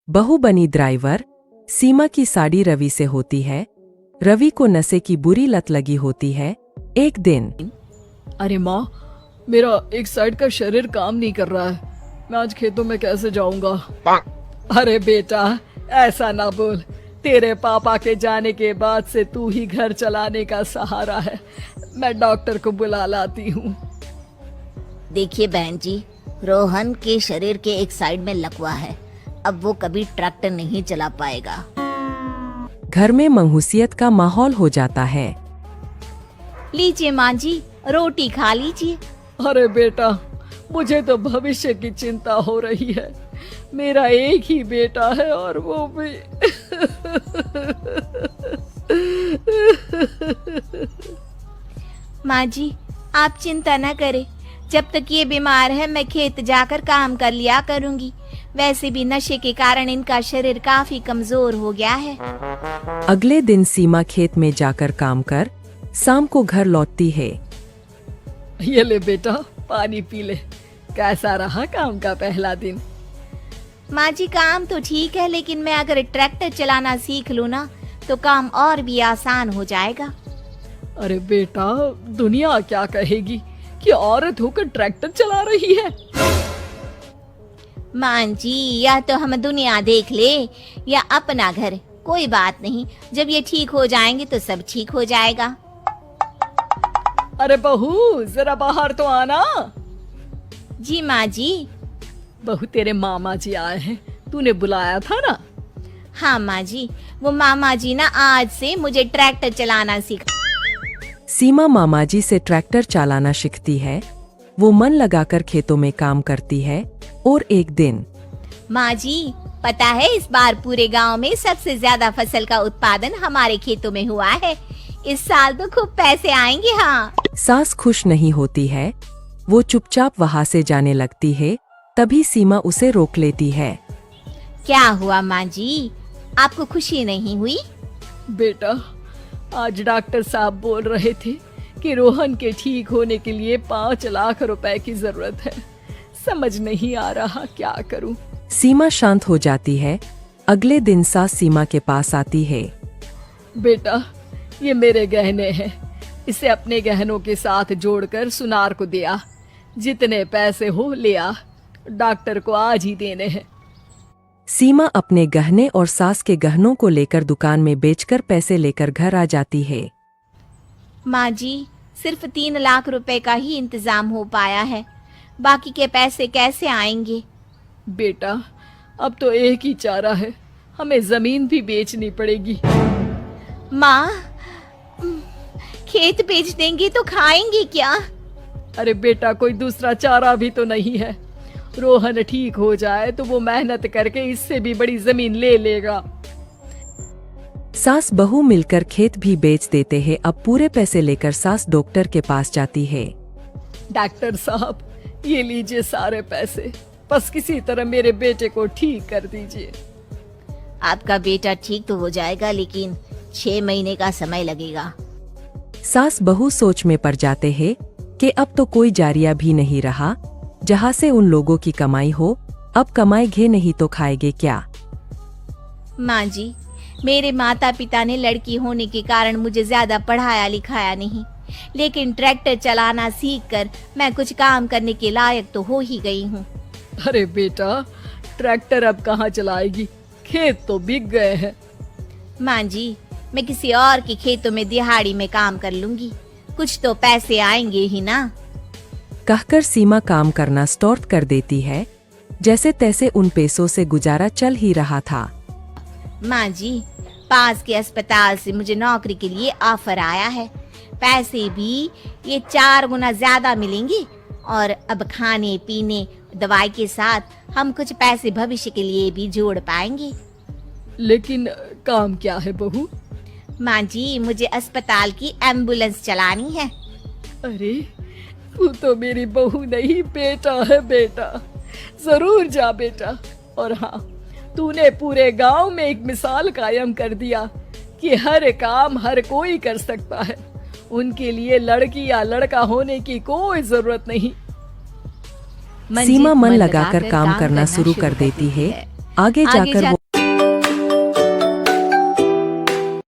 बहू बनी ड्राइवर। सीमा की साड़ी रवि से होती है। रवि को नशे की बुरी लत लगी होती है। एक दिन अरे माँ, मेरा एक साइड का शरीर काम नहीं कर रहा है। मैं आज खेतों में कैसे जाऊंगा? अरे बेटा, ऐसा ना बोल। तेरे पापा के जाने के बाद से तू ही घर चलाने का सहारा है। मैं डॉक्टर को बुला लाती हूँ। देखिए बहन जी, रोहन के शरीर के एक साइड में लकवा है। अब वो कभी ट्रैक्टर नहीं चला पाएगा। घर में मंहूसियत का माहौल हो जाता है। लीजिए माँ जी, रोटी खा लीजिए। अरे बेटा, मुझे तो भविष्य की चिंता हो रही है। मेरा एक ही बेटा है और वो भी माँ जी, आप चिंता न करें। जब तक ये बीमार है मैं खेत जाकर काम कर लिया करूंगी। वैसे भी नशे के कारण इनका शरीर काफी कमजोर हो गया है। अगले दिन सीमा खेत में जाकर काम कर शाम को घर लौटती है। ये ले बेटा, पानी पी ले। कैसा रहा काम का पहला दिन? माँ जी, काम तो ठीक है, लेकिन मैं अगर ट्रैक्टर चलाना सीख लूँ ना तो काम और भी आसान हो जाएगा। अरे बेटा, दुनिया क्या कहेगी कि औरत होकर ट्रैक्टर चला रही है। माँ जी, या तो हम दुनिया देख ले या अपना घर, कोई बात नहीं। जब ये ठीक हो जाएंगे तो सब ठीक हो जाएगा। अरे बहू, जरा बाहर तो आना। जी माँ जी। बहू, तेरे मामा जी आए हैं, तूने बुलाया था ना? हाँ माँ जी, वो मामा जी ना आज से मुझे ट्रैक्टर चलाना सिखा। सीमा मामाजी से ट्रैक्टर चलाना सीखती है। वो मन लगाकर खेतों में काम करती है। और एक दिन माँ जी, पता है इस बार पूरे गांव में सबसे ज्यादा फसल का उत्पादन हमारे खेतों में हुआ है। इस साल तो खूब पैसे आएंगे। हाँ। सास खुश नहीं होती है। वो चुपचाप वहाँ से जाने लगती है। तभी सीमा उसे रोक लेती है। क्या हुआ माँ जी, आपको खुशी नहीं हुई? बेटा, आज डॉक्टर साहब बोल रहे थे कि रोहन के ठीक होने के लिए 5 लाख रुपए की जरूरत है। समझ नहीं आ रहा क्या करूं। सीमा शांत हो जाती है। अगले दिन सास सीमा के पास आती है। बेटा, ये मेरे गहने हैं। इसे अपने गहनों के साथ जोड़कर सुनार को दिया। जितने पैसे हो ले आ। डॉक्टर को आज ही देने हैं। सीमा अपने गहने और सास के गहनों को लेकर दुकान में बेचकर पैसे लेकर घर आ जाती है। माँ जी, सिर्फ 3 लाख रुपए का ही इंतजाम हो पाया है। बाकी के पैसे कैसे आएंगे? बेटा, अब तो एक ही चारा है, हमें जमीन भी बेचनी पड़ेगी। माँ, खेत बेच देंगे तो खाएंगे क्या? अरे बेटा, कोई दूसरा चारा भी तो नहीं है। रोहन ठीक हो जाए तो वो मेहनत करके इससे भी बड़ी जमीन ले लेगा। सास बहू मिलकर खेत भी बेच देते हैं। अब पूरे पैसे लेकर सास डॉक्टर के पास जाती है। डॉक्टर साहब, ये लीजिए सारे पैसे। बस किसी तरह मेरे बेटे को ठीक कर दीजिए। आपका बेटा ठीक तो हो जाएगा, लेकिन 6 महीने का समय लगेगा। सास बहू सोच में पड़ जाते हैं कि अब तो कोई जारिया भी नहीं रहा जहाँ से उन लोगों की कमाई हो। अब कमाएंगे नहीं तो खाएंगे क्या? माँ जी, मेरे माता पिता ने लड़की होने के कारण मुझे ज्यादा पढ़ाया लिखाया नहीं, लेकिन ट्रैक्टर चलाना सीखकर मैं कुछ काम करने के लायक तो हो ही गई हूँ। अरे बेटा, ट्रैक्टर अब कहाँ चलाएगी? खेत तो बिक गए हैं। माँ जी, मैं किसी और के खेतों में दिहाड़ी में काम कर लूंगी। कुछ तो पैसे आएंगे ही ना। कहकर सीमा काम करना स्टार्ट कर देती है। जैसे तैसे उन पैसों से गुजारा चल ही रहा था। माँ जी, पास के अस्पताल से मुझे नौकरी के लिए ऑफर आया है। पैसे भी ये 4 गुना ज्यादा मिलेंगे और अब खाने पीने दवाई के साथ हम कुछ पैसे भविष्य के लिए भी जोड़ पाएंगे। लेकिन काम क्या है बहू? माँ जी, मुझे अस्पताल की एम्बुलेंस चलानी है। अरे, तू तो मेरी बहू नहीं, बेटा है बेटा। जरूर जा बेटा। और हाँ, तूने पूरे गांव में एक मिसाल कायम कर दिया कि हर काम हर कोई कर सकता है। उनके लिए लड़की या लड़का होने की कोई जरूरत नहीं। सीमा मन लगाकर काम करना शुरू कर देती है। आगे जाकर वो